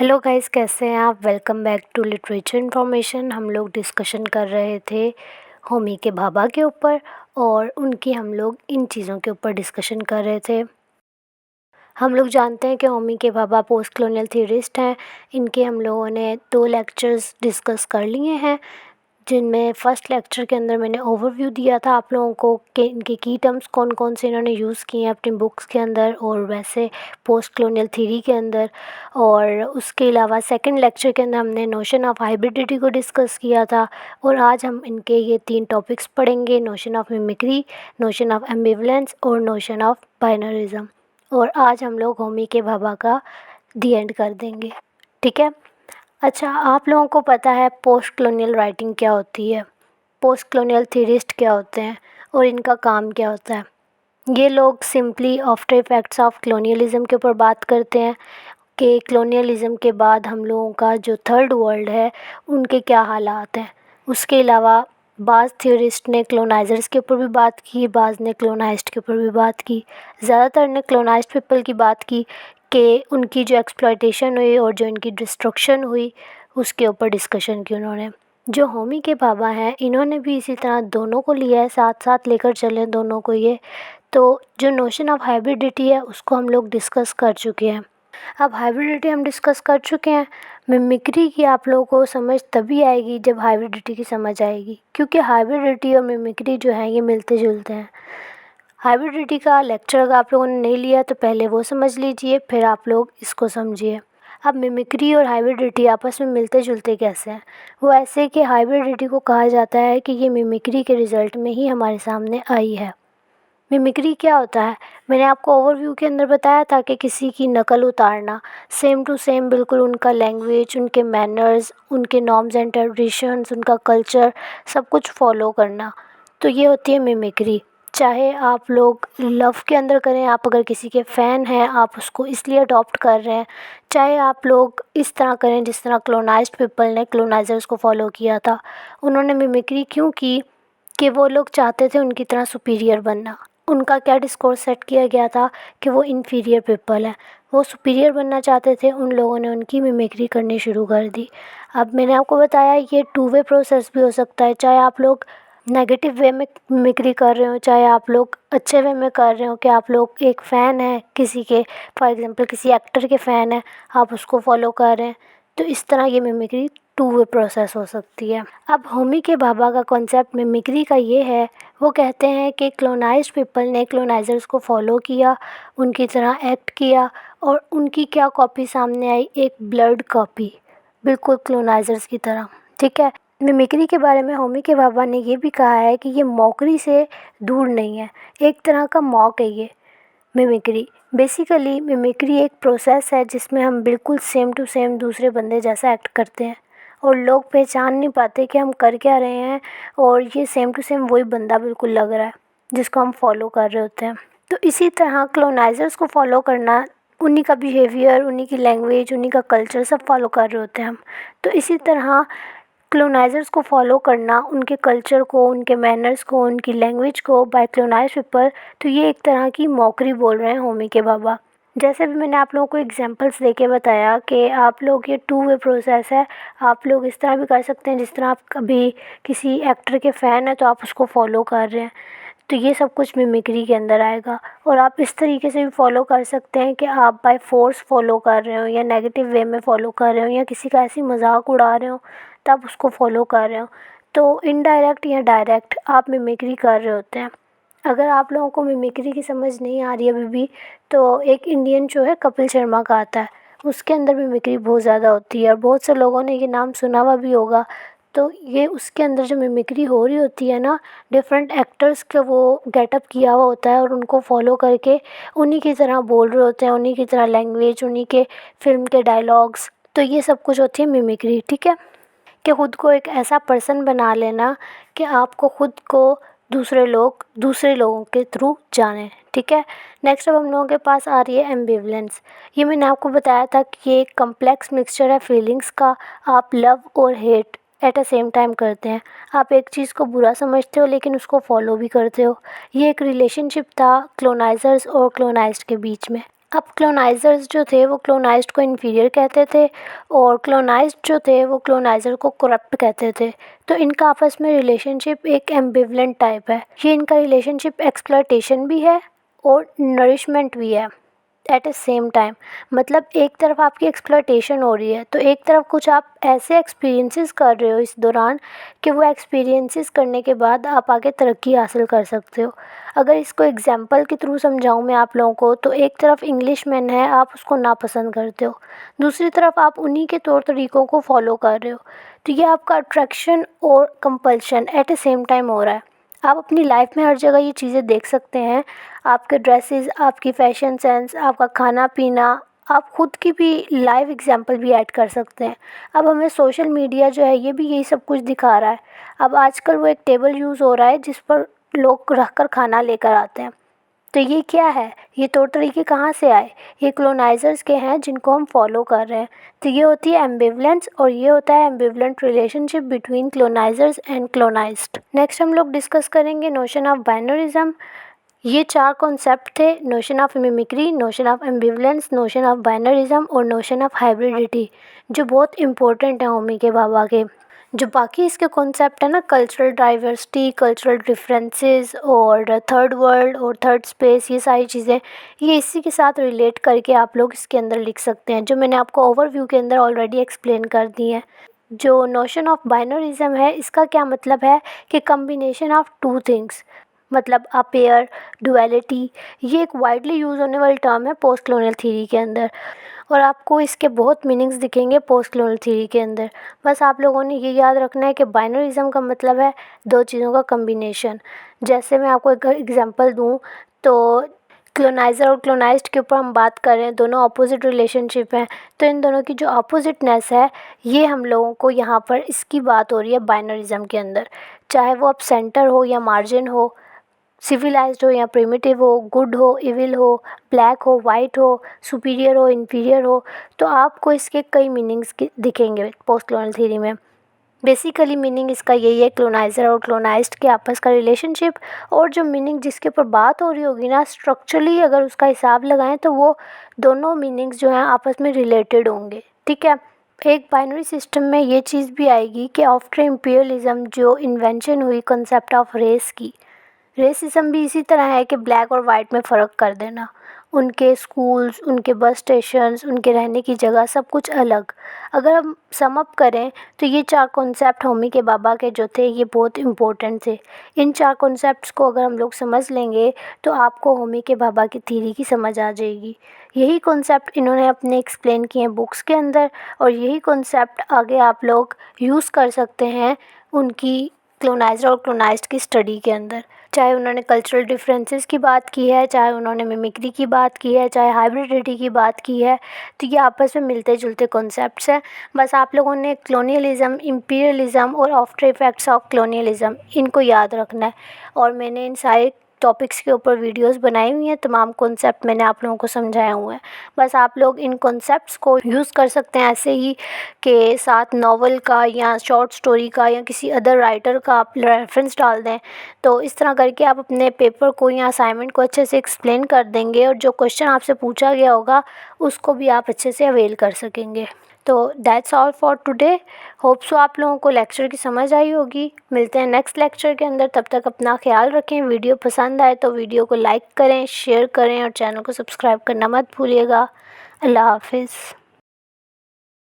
Hello guys, कैसे हैं आप। Welcome back to literature information. हम लोग डिस्कशन कर रहे थे होमी के भाभा के ऊपर और उनकी हम लोग इन चीज़ों के ऊपर डिस्कशन कर रहे थे। हम लोग जानते हैं कि होमी के भाभा पोस्ट कॉलोनियल थ्योरिस्ट हैं। इनके हम लोगों ने 2 लेक्चर्स डिस्कस कर लिए हैं, जिनमें फ़र्स्ट लेक्चर के अंदर मैंने ओवरव्यू दिया था आप लोगों को कि इनके की टर्म्स कौन कौन से इन्होंने यूज़ किए हैं अपनी बुक्स के अंदर और वैसे पोस्ट कॉलोनियल थ्योरी के अंदर। और उसके अलावा सेकंड लेक्चर के अंदर हमने नोशन ऑफ हाइब्रिडिटी को डिस्कस किया था। और आज हम इनके ये 3 टॉपिक्स पढ़ेंगे, notion of mimicry, notion of एम्बिवलेंस और नोशन ऑफ बाइनरिज्म। और आज हम लोग होमी के भाभा का दी एंड कर देंगे, ठीक है। अच्छा, आप लोगों को पता है पोस्ट कॉलोनियल राइटिंग क्या होती है, पोस्ट कॉलोनियल थ्योरिस्ट क्या होते हैं और इनका काम क्या होता है। ये लोग सिंपली आफ्टर इफ़ेक्ट्स ऑफ कॉलोनियलिज़म के ऊपर बात करते हैं कि कॉलोनियलिज़म के बाद हम लोगों का जो थर्ड वर्ल्ड है उनके क्या हालात हैं। उसके अलावा बाज़ थ्योरिस्ट ने कॉलोनाइज़र्स के ऊपर भी बात की, बाज़ ने कॉलोनाइज्ड के ऊपर भी बात की। ज़्यादातर ने कॉलोनाइज्ड पीपल की बात की कि उनकी जो एक्सप्लॉयटेशन हुई और जो इनकी डिस्ट्रक्शन हुई उसके ऊपर डिस्कशन की उन्होंने। जो होमी के भाभा हैं इन्होंने भी इसी तरह दोनों को लिया है, साथ साथ लेकर चले दोनों को ये। तो जो नोशन ऑफ हाइब्रिडिटी है उसको हम लोग डिस्कस कर चुके हैं। अब हाइब्रिडिटी हम डिस्कस कर चुके हैं। मिमिक्री की आप लोगों को समझ तभी आएगी जब हाइब्रिडिटी की समझ आएगी, क्योंकि हाइब्रिडिटी और मिमिक्री जो है ये मिलते जुलते हैं। हाइब्रिडिटी का लेक्चर अगर आप लोगों ने नहीं लिया तो पहले वो समझ लीजिए, फिर आप लोग इसको समझिए। अब मिमिक्री और हाइब्रिडिटी आपस में मिलते जुलते कैसे हैं। वो ऐसे कि हाइब्रिडिटी को कहा जाता है कि ये मिमिक्री के रिज़ल्ट में ही हमारे सामने आई है। मिमिक्री क्या होता है, मैंने आपको ओवरव्यू के अंदर बताया था कि किसी की नकल उतारना, सेम टू सेम बिल्कुल उनका लैंग्वेज, उनके मैनर्स, उनके नॉर्म्स एंड ट्रेडिशंस, उनका कल्चर सब कुछ फॉलो करना। तो ये होती है मिमिक्री। चाहे आप लोग लव के अंदर करें, आप अगर किसी के फ़ैन हैं आप उसको इसलिए अडॉप्ट कर रहे हैं, चाहे आप लोग इस तरह करें जिस तरह कॉलोनाइज्ड पीपल ने कॉलोनाइजर्स को फॉलो किया था। उन्होंने मिमिक्री क्यों की कि वो लोग चाहते थे उनकी तरह सुपीरियर बनना। उनका क्या डिस्कोर्स सेट किया गया था कि वो इन्फीरियर पीपल है, वो सुपीरियर बनना चाहते थे। उन लोगों ने उनकी मिमिक्री करनी शुरू कर दी। अब मैंने आपको बताया ये 2 वे प्रोसेस भी हो सकता है, चाहे आप लोग नेगेटिव वे में मिमिक्री कर रहे हो, चाहे आप लोग अच्छे वे में कर रहे हो कि आप लोग एक फ़ैन है किसी के, फॉर एग्ज़ाम्पल किसी एक्टर के फ़ैन है, आप उसको फॉलो कर रहे हैं। तो इस तरह ये मिमिक्री 2 वे प्रोसेस हो सकती है। अब होमी के भाभा का कॉन्सेप्ट मिमिक्री का ये है, वो कहते हैं कि कॉलोनाइज्ड पीपल ने कॉलोनाइजर्स को फॉलो किया, उनकी तरह एक्ट किया और उनकी क्या कॉपी सामने आई, एक ब्लर्ड कॉपी, बिल्कुल कॉलोनाइजर्स की तरह, ठीक है। मिमिक्री के बारे में होमी के भाभा ने ये भी कहा है कि ये मॉकरी से दूर नहीं है, एक तरह का मॉक है ये मिमिक्री। बेसिकली मिमिक्री एक प्रोसेस है जिसमें हम बिल्कुल सेम टू सेम दूसरे बंदे जैसा एक्ट करते हैं और लोग पहचान नहीं पाते कि हम कर क्या रहे हैं, और ये सेम टू सेम वही बंदा बिल्कुल लग रहा है जिसको हम फॉलो कर रहे होते हैं। तो इसी तरह कॉलोनाइजर्स को फॉलो करना, उन्हीं का बिहेवियर, उन्हीं की लैंग्वेज, उन्हीं का कल्चर सब फॉलो कर रहे होते हैं हम। तो इसी तरह कॉलोनाइजर्स को फॉलो करना, उनके कल्चर को, उनके मैनर्स को, उनकी लैंग्वेज को बाय कॉलोनाइज्ड पीपल, तो ये एक तरह की मॉकरी बोल रहे हैं होमी के भाभा। जैसे भी मैंने आप लोगों को एग्जांपल्स देके बताया कि आप लोग ये 2 वे प्रोसेस है, आप लोग इस तरह भी कर सकते हैं जिस तरह आप कभी किसी एक्टर के फ़ैन हैं तो आप उसको फॉलो कर रहे हैं, तो ये सब कुछ मिमिक्री के अंदर आएगा। और आप इस तरीके से भी फॉलो कर सकते हैं कि आप बाय फोर्स फॉलो कर रहे हो या नेगेटिव वे में फॉलो कर रहे हो या किसी का ऐसी मजाक उड़ा रहे हो तो आप उसको फॉलो कर रहे हो। तो इनडायरेक्ट या डायरेक्ट आप मिमिक्री कर रहे होते हैं। अगर आप लोगों को मिमिक्री की समझ नहीं आ रही है अभी भी, तो एक इंडियन शो है कपिल शर्मा का आता है, उसके अंदर मिमिक्री बहुत ज़्यादा होती है और बहुत से लोगों ने ये नाम सुना हुआ भी होगा। तो ये उसके अंदर जो मिमिक्री हो रही होती है ना, डिफरेंट एक्टर्स का वो गेटअप किया हुआ होता है और उनको फॉलो करके उन्हीं की तरह बोल रहे होते हैं, उन्हीं की तरह लैंग्वेज, उन्हीं के फिल्म के डायलॉग्स। तो ये सब कुछ होती है मिमिक्री, ठीक है। कि ख़ुद को एक ऐसा पर्सन बना लेना कि आपको ख़ुद को दूसरे लोगों के थ्रू जाने, ठीक है। नेक्स्ट अब हम लोगों के पास आ रही है एम्बिवलेंस। ये मैंने आपको बताया था कि ये एक कम्प्लेक्स मिक्सचर है फीलिंग्स का। आप लव और hate at a same time करते हैं। आप एक चीज़ को बुरा समझते हो लेकिन उसको फॉलो भी करते हो। ये एक रिलेशनशिप था कॉलोनाइजर्स और कॉलोनाइज्ड के बीच में। अब क्लोनाइज़र्स जो थे वो क्लोनाइज्ड को इन्फीरियर कहते थे और क्लोनाइज्ड जो थे वो क्लोनाइज़र को करप्ट कहते थे। तो इनका आपस में रिलेशनशिप एक एम्बिवलेंट टाइप है। ये इनका रिलेशनशिप एक्सप्लॉयटेशन भी है और नरिशमेंट भी है एट अ सेम टाइम। मतलब एक तरफ आपकी एक्सप्लॉयटेशन हो रही है तो एक तरफ कुछ आप ऐसे एक्सपीरियंसेस कर रहे हो इस दौरान कि वो एक्सपीरियंसेस करने के बाद आप आगे तरक्की हासिल कर सकते हो। अगर इसको एग्जांपल के थ्रू समझाऊं मैं आप लोगों को, तो एक तरफ इंग्लिशमैन है, आप उसको नापसंद करते हो, दूसरी तरफ आप उन्हीं के तौर तरीक़ों को फॉलो कर रहे हो। तो ये आपका अट्रैक्शन और compulsion at a same time हो रहा है। आप अपनी लाइफ में हर जगह ये चीज़ें देख सकते हैं। आपके ड्रेसेस, आपकी फ़ैशन सेंस, आपका खाना पीना, आप खुद की भी लाइव एग्जांपल भी ऐड कर सकते हैं। अब हमें सोशल मीडिया जो है ये भी यही सब कुछ दिखा रहा है। अब आजकल वो एक टेबल यूज़ हो रहा है जिस पर लोग रख कर खाना लेकर आते हैं। तो ये क्या है? ये तौर तरीके कहाँ से आए? ये कॉलोनाइज़र्स के हैं जिनको हम फॉलो कर रहे हैं। तो ये होती है एम्बिवलेंस और ये होता है ambivalent relationship between colonizers and colonized. Next हम लोग डिस्कस करेंगे नोशन ऑफ बाइनरिज्म। ये 4 कॉन्सेप्ट थे: notion of mimicry, notion of ambivalence, notion of binarism और नोशन ऑफ हाइब्रिडिटी, जो बहुत इंपॉर्टेंट है होमी के भाभा के। जो बाकी इसके कॉन्सेप्ट है ना, कल्चरल डाइवर्सिटी, कल्चरल डिफरेंसेस और थर्ड वर्ल्ड और थर्ड स्पेस, ये सारी चीज़ें ये इसी के साथ रिलेट करके आप लोग इसके अंदर लिख सकते हैं, जो मैंने आपको ओवरव्यू के अंदर ऑलरेडी एक्सप्लेन कर दी है। जो नोशन ऑफ बाइनरिज्म है इसका क्या मतलब है कि कम्बिनेशन ऑफ टू थिंग्स, मतलब अ पेयर, डुअलिटी। ये एक वाइडली यूज़ होने वाली टर्म है पोस्ट कॉलोनियल थ्योरी के अंदर और आपको इसके बहुत मीनिंग्स दिखेंगे पोस्ट कॉलोनियल थ्योरी के अंदर। बस आप लोगों ने ये याद रखना है कि बाइनरिज्म का मतलब है दो चीज़ों का कम्बिनेशन। जैसे मैं आपको एक एग्जांपल दूँ तो क्लोनाइज़र और क्लोनाइज्ड के ऊपर हम बात कर रहे हैं, दोनों अपोजिट रिलेशनशिप हैं। तो इन दोनों की जो अपोजिटनेस है ये हम लोगों को यहाँ पर इसकी बात हो रही है बाइनरिज्म के अंदर। चाहे वो अब सेंटर हो या मार्जिन हो, सिविलाइज्ड हो या प्रिमिटिव हो, गुड हो, इविल हो, ब्लैक हो, वाइट हो, सुपीरियर हो, इन्फीरियर हो, तो आपको इसके कई मीनिंग्स दिखेंगे पोस्ट कॉलोनियल थ्योरी में। बेसिकली मीनिंग इसका यही है, क्लोनाइज़र और क्लोनाइज्ड के आपस का रिलेशनशिप। और जो मीनिंग जिसके ऊपर बात हो रही होगी ना, स्ट्रक्चरली अगर उसका हिसाब लगाएं तो वो दोनों मीनिंग्स जो हैं आपस में रिलेटेड होंगे। ठीक है। एक बाइनरी सिस्टम में ये चीज़ भी आएगी कि आफ्टर इम्पीरियलिज्म जो इन्वेंशन हुई कंसेप्ट ऑफ रेस की, रेसिज्म भी इसी तरह है कि ब्लैक और वाइट में फ़र्क कर देना। उनके स्कूल्स, उनके बस स्टेशंस, उनके रहने की जगह सब कुछ अलग। अगर हम सम अप करें तो ये 4 कॉन्सेप्ट होमी के भाभा के जो थे ये बहुत इम्पोर्टेंट थे। इन 4 कॉन्सेप्ट्स को अगर हम लोग समझ लेंगे तो आपको होमी के भाभा की थ्योरी की समझ आ जाएगी। यही कॉन्सेप्ट इन्होंने अपने एक्सप्लेन किए हैं बुक्स के अंदर और यही कॉन्सेप्ट आगे आप लोग यूज़ कर सकते हैं उनकी क्लोनाइज़र और क्लोनाइज्ड की स्टडी के अंदर। चाहे उन्होंने कल्चरल डिफरेंसेस की बात की है, चाहे उन्होंने मिमिक्री की बात की है, चाहे हाइब्रिडिटी की बात की है, तो ये आपस में मिलते जुलते कॉन्सेप्ट्स हैं। बस आप लोगों ने कॉलोनियलिज़म, इम्पीरियलिज़म और आफ्टर इफ़ेक्ट्स ऑफ कॉलोनियलिज़म इनको याद रखना है। और मैंने इन सारे टॉपिक्स के ऊपर वीडियोस बनाई हुई हैं, तमाम कॉन्सेप्ट मैंने आप लोगों को समझाए हुए हैं। बस आप लोग इन कॉन्सेप्ट्स को यूज़ कर सकते हैं ऐसे ही के साथ नॉवल का या शॉर्ट स्टोरी का या किसी अदर राइटर का आप रेफरेंस डाल दें। तो इस तरह करके आप अपने पेपर को या असाइनमेंट को अच्छे से एक्सप्लेन कर देंगे और जो क्वेश्चन आपसे पूछा गया होगा उसको भी आप अच्छे से अवेल कर सकेंगे। तो that's all for today. Hope so आप लोगों को लेक्चर की समझ आई होगी। मिलते हैं नेक्स्ट लेक्चर के अंदर, तब तक अपना ख्याल रखें। वीडियो पसंद आए तो वीडियो को लाइक करें, शेयर करें और चैनल को सब्सक्राइब करना मत भूलिएगा। अल्लाह हाफिज़।